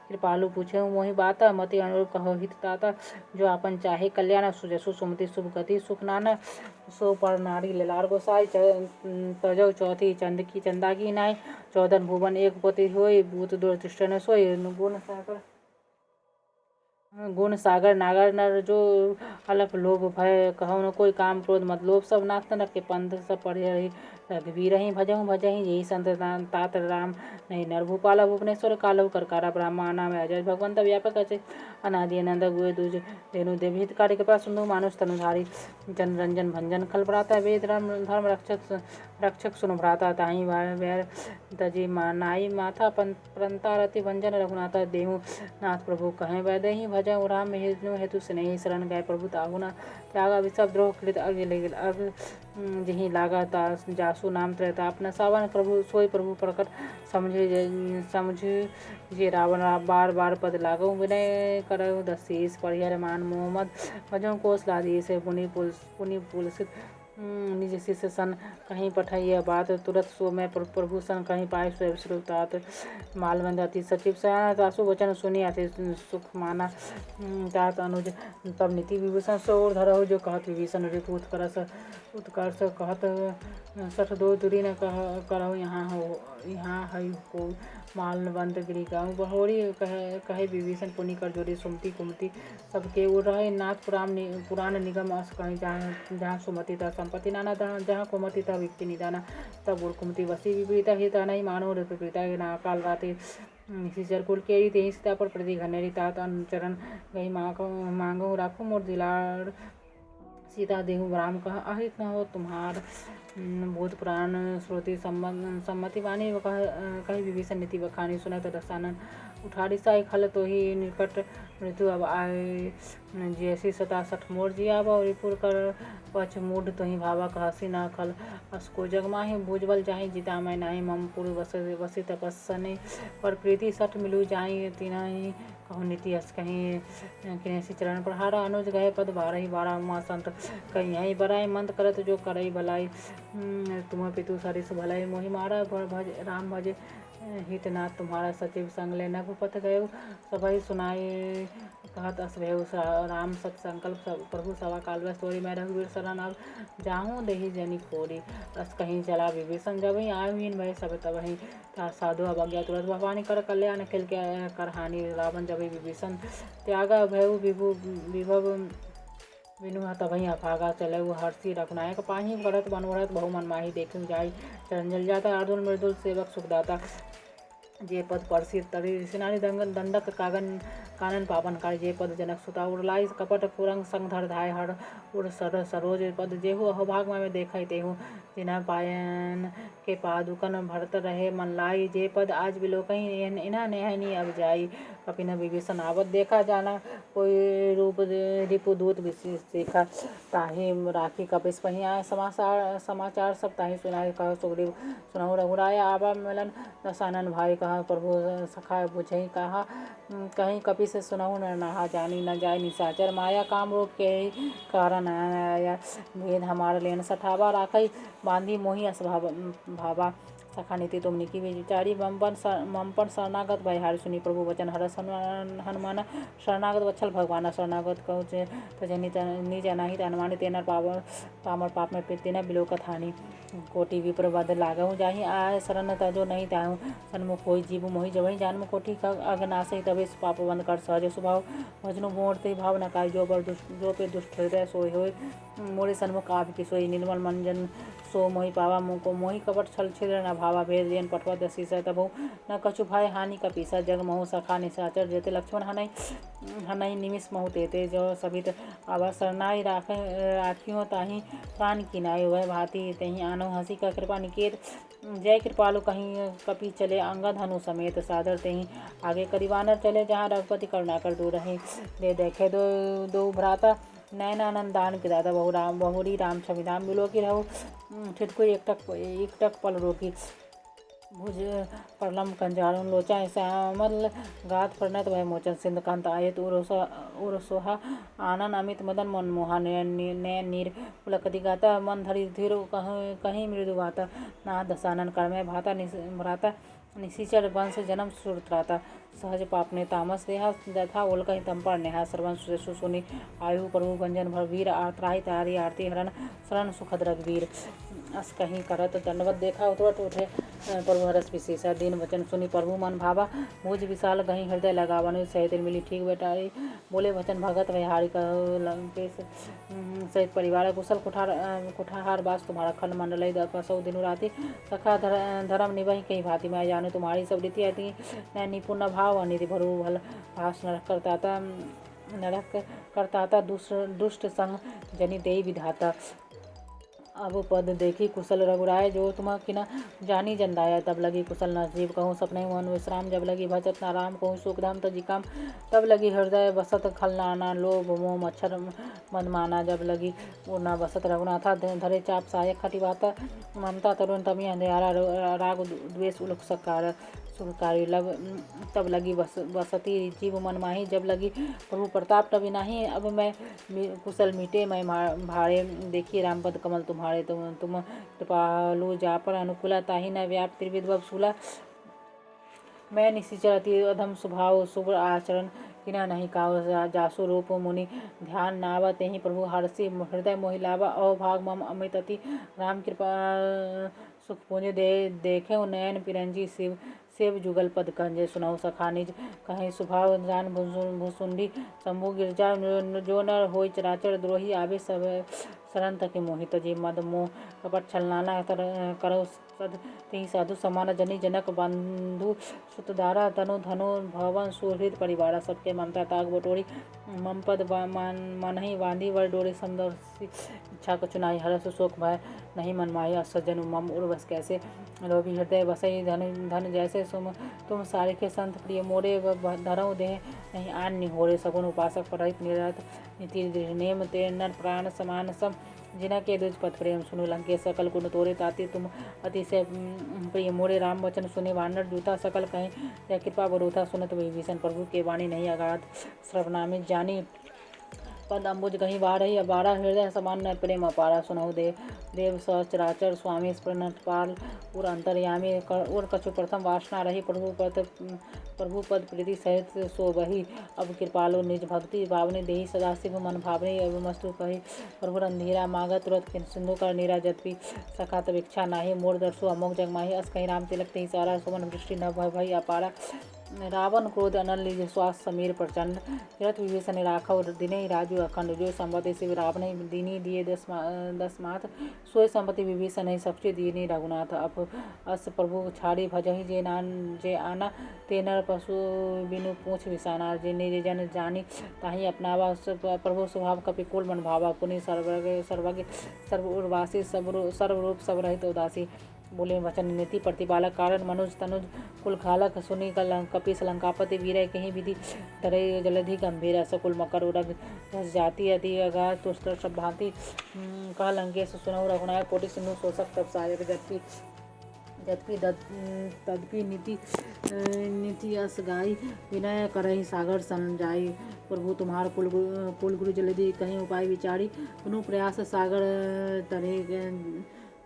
कृपालु पूछे मोहि बाता मति अनुरूप कहो हित ताता जो अपन चाहे कल्याण सुजसु सुमति शुभ गति सुख नाना सो पर नारी लार गोसाई तजौ चौथी चंद की चंदा की नाय चौदन भुवन एक पोति होई भूत दुर्दृष्ट न सोई गुण सागर नागर नर जो अलप लोभ भय कहु न कोई काम क्रोध मत लोभ सब नाथ नर के पंथ सब पढ़े रघुवीर ही भजहि यही संत तात राम नहीं नर भूपाला भुवनेश्वर कालव करकारा ब्रह्मा नाम अजय भगवंत व्यापक अचे अनादि अनंत गुए दूज धेनु देव हितकारी कृपा सिंधु मानुष तनुधारी जन रंजन भंजन खल भ्राता वेद धर्म रक्षक सुन भ्राता ताही वैर तजी नाई माथा पंतारति भंजन रघुनाथ देहु नाथ प्रभु कहें वैदेही भजन राम हेतु स्नेही शरण गए प्रभु ताहुना त्यागा विषब द्रोह कृत अग जही लागा जासु नाम त्रैताप न सावन प्रभु सोई प्रभु प्रकट समझ जे रावण बार बार पद लागो विनय करहु दशीष परिहर मान मोहम्मद भजो कोसलादीश पुनि पुलसित निज शिष्य सन कहीं पठाइय बात तुरंत सो मैं प्रभु सन कहीं पाए स्वयं श्रुतात मालवंद अति सचिव सयाना तासु वचन सुनी अति सुख माना तात अनुज तब नीति विभूषण सोर धरहु जो कहत विभीषण ऋतु उत्कर्ष कहत सठ दो दूरी न करहु यहाँ हई को मालवंत गिरी गाँव बहोरी कहे विभीषण पुनि कर जोड़ी सुमति कुमति सबके उड़ रहे नाथ पुराण निगम अस कहीं जहाँ सुमति तह संपत्ति नाना जहाँ कुमति तह व्यक्ति निदाना तब उड़ कुमति वसी विपरीता हित नहीं मानो विपरीता ना काल राते निशिचर कुल केरी तेही सीता पर प्रति घनेरी तात अनुचरण गई मांगो राखो मोर दिलार सीता देहु राम कहा अहित न हो तुम्हार भूत पुराण श्रुति सम्मति वाणी कही विभीषण नीति बखानी सुनत दसानन उठारी साई खल तो ही निकट मृत्यु अब आए जैसी 67 मोर जिया और रिपुर कर पछ मूढ़ तो ही भावा कहसी ना खल असको जगमाही भुजबल जाही जिता मैं नाही मम पुर वसी तपस्सने पर प्रीति सठ मिलू जाही तिनाही कहूँ नीति हस कहीं किनेसी चरण प्रहारा अनुज गए पद बारही बारह उमा संत कहीं यही बराई मंद करत जो करई भलाई तुम पितु सरिस भलाई मोहि मारा भज राम भजे हितनाथ तुम्हारा सचिव संग ले नभुपत गयो सभई सुनाई कहत अस भयउ राम सत संकल्प प्रभु सवा काल व्यस्त तोरी मैं रघुवीर शरण अब जाहूँ दही जनी खोरी अस कहीं चला विभीषण जब ही आयुहीन भय सब तब ही साधु अवज्ञा तुरंत भवानी कर कल्याण खिल के कर हानि रावण जब विभीषण त्यागा भयउ विभव विनु तबही अभागा चलऊ हर्षि रघुनायक पाही भरत मनोरथ बहु मन माही देखूं जाई चरंजल जाता अर्जुन मृदुल सेवक सुखदाता जे पद परसी तरी सिनानी दंडक कानन पावन कार जे पद जनक सुता उड़लाई कपट पुरंग संगधर धाय हर उड़ सर सरोज पद जेहु अहोभाग में देखई तेहु जिना पायन के पादुकन भरत रहे मन लाई जे पद आज बिलोकही इना नेहनी अब जाई कपिन विभीषण आवत देखा जाना कोई रूप रिपु दूत विशेष देखा ताहि राखी कपिस पही आए समाचार सब ताहि सुनाई कह सुग्रीव सुनहु रघुराय आवा मिलन दसानन भाई कहा प्रभु सखा बुझई कहा कहीं कपि से सुनहु न नहा जानी न जाय निशाचर माया काम रूप के कारण आया भेद हमार लेन सठावा राखई बांधी मोही अस भावा सखा नीति तुम निकी विचारी ममपन शरणागत भयहारी सुनी प्रभु वचन हरस हनुमान शरणागत वत्सल भगवान शरणागत कहु निज अनाहित अनुमानित तेनर पामर पाप में तेना बिलोकत हानि कोटि विप्र बद लागहु जाहि आय शरण तजो नहीं ताहु सन्मुख होई जीव मोहि जबहि जन्म कोटि का अगनासहि तबे पाप बंद कर सहज स्वभाव भजनु मोड़ते भाव न काय जो पे दुष्ट हृदय सोई होय मोरे सन्मुख आप की सोई निर्मल मंजन सो मोहि पावा मुको मोहि कपट छल छिद्र न भावा भेद देन पटवा दसी स तबहु न कछु भाई हानि कपीसा जग महु सखा निशाचर जेते लक्ष्मण हनई निमिष महु तेते जो सभित आवा शरणाई राखियो ताहि प्राण किनाय वह भांति तहि आनो हंसी का कृपा निकेत जय कृपालु कहीं कपि चले अंगद हनु समेत सादर तही आगे करिवानर चले जहाँ रघुपति करुणाकर दूर रहे ले देखे दो भ्राता नयनानंद दान के दादा बहुरी राम छवि धाम बिलो की रहू ठिठको एक टक पल रोकी भुज परलम कंजारुन लोचा श्यामल गात प्रणत भय मोचन सिंध कांत आयत उरसोहा आनन अमित मदन मनमोहा नयन नीर पुलकति गाता मन धरि धीर कहीं मृदु भाता ना दसानन कर्मय भाता भ्राता निशिचर वंश जन्म सुरत्राता सहज पापने तामस देहा दथा ओल कहीं तंपर नेहा सर्वन सुसुनि आयु प्रभु भंजन भर वीर आत्राहि तारी आरती हरण शरण सुखद रघुवीर अस कहीं करत दंडवत देखा उतरत उठे प्रभु हरस विशेषा दीन वचन सुनी प्रभु मन भावा भुज विशाल गही हृदय लगावन सहित मिली ठीक बेटारी बोले वचन भगत विहारी लंकेश सहित परिवार कुशल कुठार बास तुम्हारा खंड मंडल दसौ दिन राति सखा धर्म निभही कहीं भांति मैं जानू तुम्हारी सब रीति आती न निपुण भाव निधि भरु भल भाष नरक करताता दुष्ट संग जनि देई विधाता अब पद देखी कुशल रघुराय जो तुम किना जानी जंदाया तब लगी कुशल नजीब कहूँ सपने मन विश्राम जब लगी भजत नाराम कहूँ सुखधाम तजिकाम तब लगी हृदय बसत खलनाना लोभ मोह मच्छर मदमाना जब लगी उड़ना बसत रघुनाथा धरे चाप सहायक खटिवाता ममता तरुण तमी अंधेरा राग द्वेष उलक सकार सुखकारी तब लगी बसती जीव मन माही जब लगी प्रभु प्रताप तभी नाही अब मैं कुशल मीटे मैं भाड़े देखिए रामपद कमल तुम्हारे तुम कृपालु जा पर अनुकूला ताही न व्याप त्रिविध सूला मैं निशिचर अति अधम स्वभाव शुभ आचरण किना नहीं काव जासु रूप मुनि ध्यान नावा तेहि प्रभु हर्षि हृदय मोहिलावा अभाग मम अमृत अति राम कृपा सुख पुंज देखे नयन पिरंजी शिव सेव जुगल पद कंजे सुनाऊ सखा निज कहीं स्वभाव जान भूसुंडी शंभु गिरजा जो नर होय चराचर द्रोही आवे सब शरण तक मोहित जी मद मोह कपट छलनाना करो तद तेहि साधु समान जनि जनक बंधु सुतधारा तनु धनु भवन सुहृद परिवारा सबके ममता ताग बटोरी मम पद मनहि बांधी वर डोरी समदर्शी इच्छा कछु नाहि हरस शोक भय नहीं मन माही असजन मम उर्वश कैसे लोभी हृदय बसई धन धन जैसे तुम सारिखे संत प्रिय मोरे धरऊ देह नहीं आन निहोरे सगुन उपासक परहित निरत नीति नेम ते नर प्राण समान सम जिना के दुज पथ प्रेम सुनु लंके सकल गुण तोरे ताति तुम अतिशय प्रिय मोरे राम वचन सुने वानर जूता सकल कहें या कृपा बरूथा सुनत विभीषण प्रभु के वाणी नहीं अगाध श्रवनामित जानी पद अम्बुज कहीं बारही अबारा हृदय समान न प्रेम अपारा सुनहु देव सहचराचर स्वामी प्रणतपाल उर अंतर्यामी उर कछु प्रथम वासना रही प्रभु पद प्रीति सहित सो बही अब कृपालो निज भक्ति भावनी देही सदाशिव मन भावनी अब मस्तु कही प्रभु रंधीरा मांगा तुरंत सिंधु कर नीरा जदपि सखा तब इच्छा नाही मोर दर्शु अमोक जगमाही अस कहीं राम तिलक तेहि सारा सुमन वृष्टि न भय अपारा रावण क्रोध अनल निज श्वास समीर प्रचंड जरत विभीषण राखव दिने राजू अखंड जो संपत्ति शिव रावण दीनी दिए दस माथ सोय संपत्ति विभीषण ही सबसे दीनी रघुनाथ अप अस प्रभु छाड़ी भजही जे आना ते नर पशु बिनु पूछ विसाना जे निर्जन जानी ताही अपनावा प्रभु स्वभाव कपिकुल मन भावा पुनि सर्वज्ञ सर्व उर्वासी सर्वरूप सब रहित उदासी बोले वचन नीति प्रतिपालक कारण मनुज तनुज कुल खालक सुनी कपीस लंकापति वीर कहीं विधि धरे जलधि गंभीर सकुल मकर उरग जाति अति अगा तुष्ट सब भांति कह लंकेश सुनहु रघुनायक कोटि सिंधु शोषक तब सायक जबकि तदपि नीति अस गाई विनय करही सागर सन जाई प्रभु तुम्हार कुल गुरु जलधि कहीं उपाय विचारी पुनु प्रयास सागर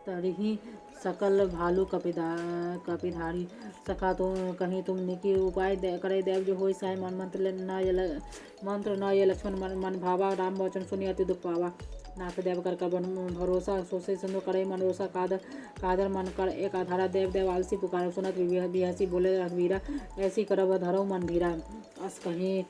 तरही सकल भालू कपिधारी सखा तो कहीं तुम निकी उपाय करे देव जो हो साय मंत्र न ये लक्ष्मण मन भावा राम वचन सुनी अति दुख पावा नाथ देव कर भरोसा सोसे सिंधु करे मन रोसा कादर मन कर एक आधारा देव आलसी पुकार सुनत बिहसी बोले रघुवीरा ऐसी करब धरो मन भीरा अस कहीं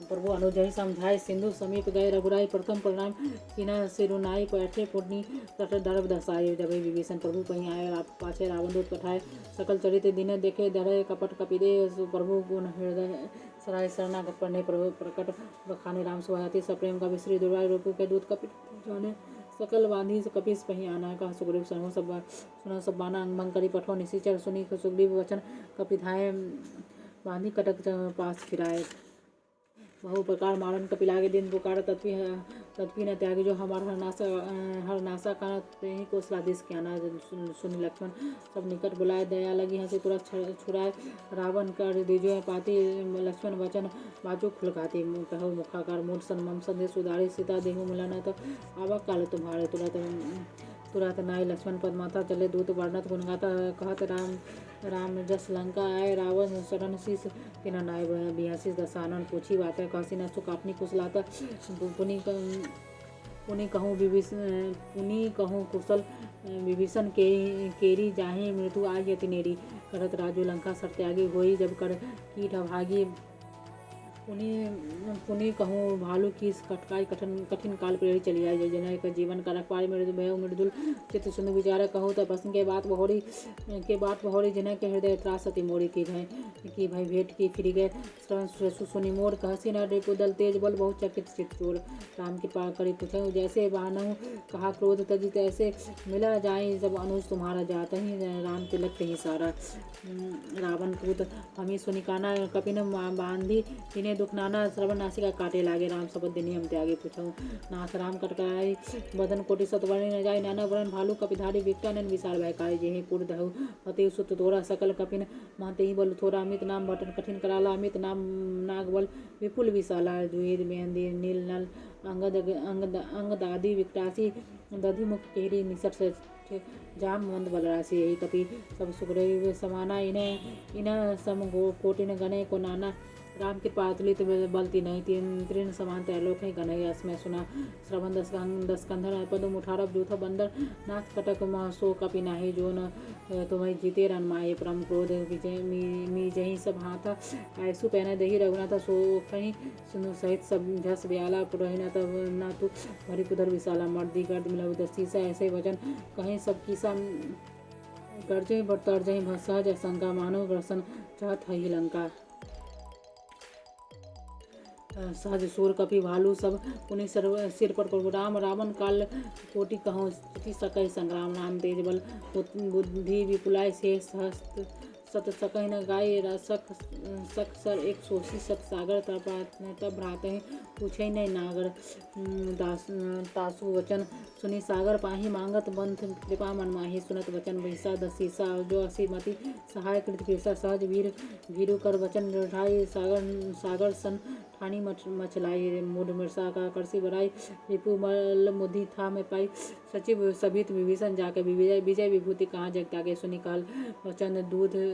प्रभु अनुजहि समझाए सिंधु समीप गए रघुराई प्रथम प्रणाम किना सिरुनाई पैठे पुण्य तट दर्भ दसाए जब विभीषण प्रभु कहीं आए पाछे रावण दूत पठाए सकल चरित दिन देखे डरे कपट कपिदे प्रभु गुण हृदय सराय शरणा पढ़ने प्रभु प्रकट बखाने राम सुहाती सप्रेम का विश्री दुर्वाय रूप के दूत कपिट जाने सकल बांधी कपिस पही आना का सुग्रीव सुनो सब बाना अंग करी पठो निशिचर सुनी सुग्रीव वचन कपिधाए बांधी कटक पास फिराए बहु प्रकार मारन कपिलागे दिन पुकार तत्पी न त्यागी जो हमारा हर नासा का ही को स्वादिश क्या ना सुनी लक्ष्मण सब निकट बुलाए दया लगी हंसी तुरंत छुड़ाए रावण कर दीजो पाती लक्ष्मण वचन बाजू खुलकाती कहो मुखाकार मूल सन मम संदेश उदारी सीता देहु मिलाना तो आवक काल तुम्हारे तुरंत नाई लक्ष्मण पद माता चले दूत वर्णत गुणगाता कहत राम जस लंका आए रावण शरण शीस तिना नाय बिहासी दसानन पूछी बातें कहसी न सुख अपनी कुशलाता पुनि कहूँ कुशल विभीषण केरी जाहे मृत्यु आज यति नेरी करत राजू लंका सर त्यागी होई जब कर कीट अभागी पुनि कहूँ भालू की कटकाई कठिन काल प्रेरी चली आई जन का जीवन का रखवारी मृदुल चित्त सुन विचार कहूँ तो प्रश्न के बात बहोरी जिन्हें के हृदय त्रास अति मोरी की भाई भेंट की फिर गए सुनी मोर कहसी न रिपु दल तेज बल बहुत चकित चित चोर राम कृपा करी पूछे जैसे बानहु कहा क्रोध तजी तैसे मिला जाए जब अनुज तुम्हारा जाता ही राम तिलक ही सारा रावण क्रोध हमी सुनी काना कपिन बांधी इन्हें दुख नाना श्रवण नासिका काटे लागे राम शब्द दिनी हम त्यागे पूछूं नाथ राम कटकाई बदन कोटि सतवर्णी न जाय नाना वरण भालू कपिधारी विकटानन विशाल भयकारी जेहि पुर दहु अति सुत तोरा सकल कपिन महते ही बल थोरा अमित नाम बटन कठिन कराला अमित नाम नागबल विपुल विशाला द्वेद मेहंदी नील नल अंगदादी विकटासी दधि मुख केरी निसट जाम मंद बलरासी यही कपि सब सुग्रीव समाना इन्हें सम कोटिन गणे को नाना राम की पातुलित बलती नहीं तीन समान त्रैलोक ही गनई असमय सुना श्रवण दस कंधर पदम उठारब जूथा बंदर नाथ कटक सो कपि नाही जो न तुम्हें जीते रन माए परम क्रोध विजय मी जही सब हाथा ऐसु पहने दही रघुनाथ सो कहीं सुनो सहित सब झस ब्याला पुरहिना तब ना तू भरी पुधर विशाला मर्दी गर्द मिला दस्ती सा ऐसे वचन कहीं सब किसा गर्जहि बरतर्जहि सहज शंका मानो ग्रसन चाहत हई लंका। सहज सूर कपि भालू सब पुनि सिर पर प्रभु राम। रावण काल कोटि कहूँ स्तुति सकहि संग्राम। राम तेज बल बुद्धि विपुलाय शेष सहस्त्र सत सकहि न गाय। सख सर एक सोसी सत सागर तब भ्रातहि पूछै नहीं नागर। तासु वचन सुनि सागर पाहि मांगत बंध कृपा मन माहि। सुनत वचन बहिषा दसीसा जो असी मति सहाय कृत कृषा। सहज भीरु कर वचन दृढ़ाई सागर सन ठानी मचलाई। मूढ़ मृषा का करसी बराई रिपु मल मुधि था में पाई। सचिव सभित विभीषण जाके विजय विभूति कहाँ जग त्यागे। सुनि कहल वचन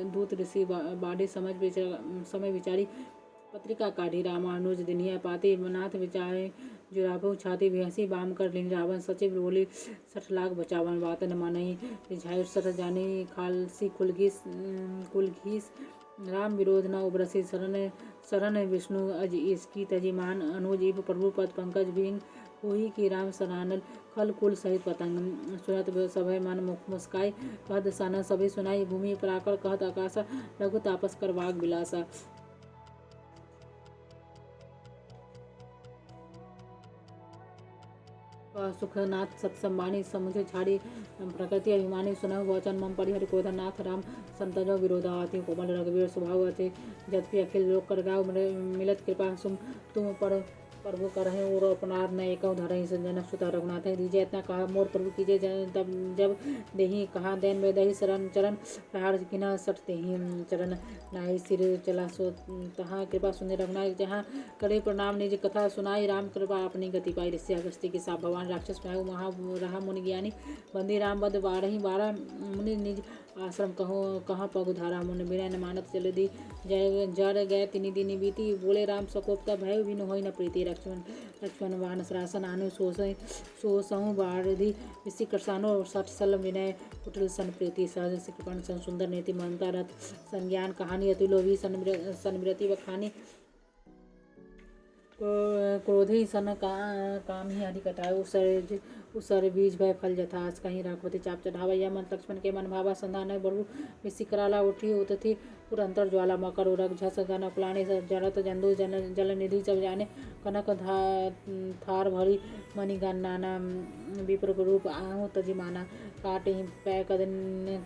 दूत ऋषि बाढ़े समय विचारी। पत्रिका काढ़ी रामानुज दिनिया पाती। नाथ विचारे जुराबहु छाती। बिहसी बाम कर लिंग रावण सचिव बोली 60 लाख बचावन। बात न मानहि रिझाई सठ जानी खालसी कुलघीस। राम विरोध न उबरसी शरण विष्णु अज इसकी तजी मान। अनुज इप प्रभु पद पंकज बिन होई की राम सरानल। खल कुल सहित पतंग सुनत सभय मन मुस्काई। कहत दसानन सभे सुनाई भूमि पराकर। कहत आकाशा लघु तापस कर वाग बिलासा। सुखनाथ सत्सम्मानी समुझ छाड़ी प्रकृति अभिमानी। सुनहु वचन मम परिहरि क्रोधन नाथ राम संतजो विरोधाति। कोमल रघुवीर स्वभाव अति यद्यपि अखिल लोक कर गाँव। मिलत कृपा तुम पर प्रभु करहि और अपनार न एकौ धरहि। जनक सुत रघुनाथ दीजै इतना कहा मोर प्रभु कीजे। तब जब देहि कहा देन में दही शरण चरण। प्रहार किन्ह सठ तेहि चरण नाहि। सिर चला सो तहाँ कृपा सुनि रघुनाथ जहाँ। करे प्रणाम निज कथा सुनाई। राम कृपा अपनी गति पाई। ऋषि अगस्त्य के साप भगवान राक्षस पाहु महा रहा मुनि ज्ञानी। बंदी राम बद बारहि बारा मुनि निज आश्रम कहाँ पग धारा। मुनि बिनय न मानत जल्दी जर गए तिनि दिन बीती। बोले राम सकोप तब भय बिनु होई न प्रीति। लक्ष्मण बाण सरासन आनु सोसहु बारधि। ऋषि कृसानो 60 सल विनय कुटिल सन प्रीति। सहज कृपण सन सुंदर नीति महंता रथ संज्ञान कहानी। अति लोभी सनमृति बखानी। क्रोधी सन काम ही अधिक कटाय। उसर बीज भय फल जथास। कहीं रघुपति चाप चढ़ावा। यह मन लक्ष्मण के मन भावा संधान बरु बेसी कराला। उठी उतथि पुरंतर ज्वाला मकर उरग झस गन कुलाने। जरत जंदु जल निधि सब जाने। कनक थार भरी मणिगण नाना। विप्र रूप आहु तजि माना। काटे पै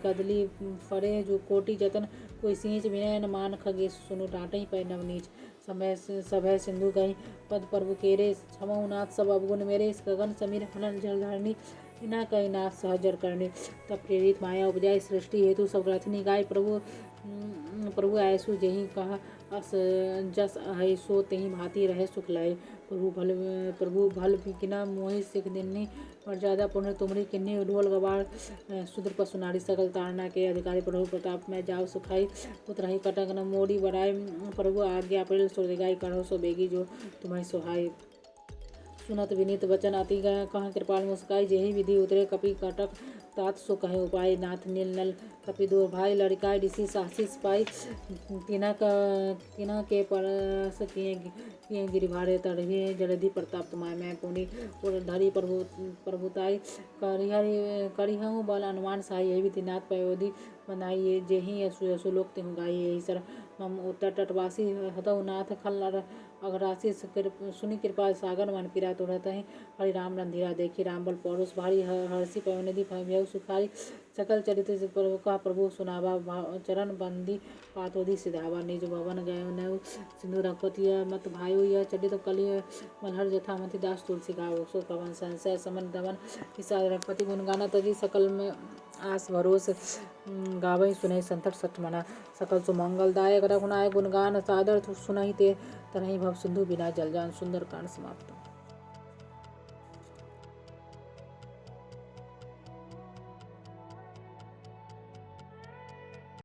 कदली फरे जो कोटि जतन। कोई सींच विनय न मान खगे सुनु डांटहि पै नवनीच। सभय सिंधु गई पद प्रभु केरे। क्षमहु नाथ सब अवगुण मेरे। गगन समीर हनन जल धरणी। बिना कहि नाथ सहजर करणी। तब प्रेरित माया उपजाय सृष्टि हेतु सब ग्रथनी गाय। प्रभु ऐसु जेहि कहा जस अहै सो तेहि भांति रहे सुख लय। प्रभु भल किना मोहि सिख दिन्नि। मर्यादा पुण्य तुमरी किन्नी। ढोल गवार शूद्र पशु नारी सकल तारना के अधिकारी। प्रभु प्रताप में जाओ सुखाई। उतरहि कटक न मोड़ी बढ़ाई। प्रभु आज्ञा परिल सुर गाई। करहु सो बेगी जो तुम्हें सोहाई। सुनत विनीत वचन अति कहाँ कृपाल मुस्काई। जेहि विधि उतरे कपि कटक तात सो कहे उपाय। नाथ नील नल कपि दो भाई लड़िकाई। ऋषि सासिस पाई तिन्ह के परस किए गिरिभारे। तरहि जलधि प्रताप तुम्हाय मैं पुनि धरि प्रभुताई। करिहउ बल अनुमान सहाय। यही विधि नाथ पयोधि बंधाई। जेहि यशु लोक तिहु गाई। यही सर मम उत्तर तटवासी हतौ नाथ खल अघरासी। सुनि कृपा सागर मन पीरा तुरतहि। हरि राम रंधिरा देखी राम बल पौरुष भारी। हर्षि पवनदि भयउ सुखारी। सकल चरित्र प्रभु सुनावा। चरण बंदी पातोधि सिधावा। निज भवन गयउ सिंधु रघुपति मत भायो। यह चरित कलि मलहर जथा मति दास तुलसी गावो। सो पवन संशय समन दमन निषाद रघुपति गुण गाना तजी। सकल में आस भरोस गावई सुनहि संतत सठ मना। सकल सुमंगल दायक रघुनायक गुणगान सादर सुनहि ते तरहि भव सिंधु बिना जल जान। सुंदर कांड समाप्त।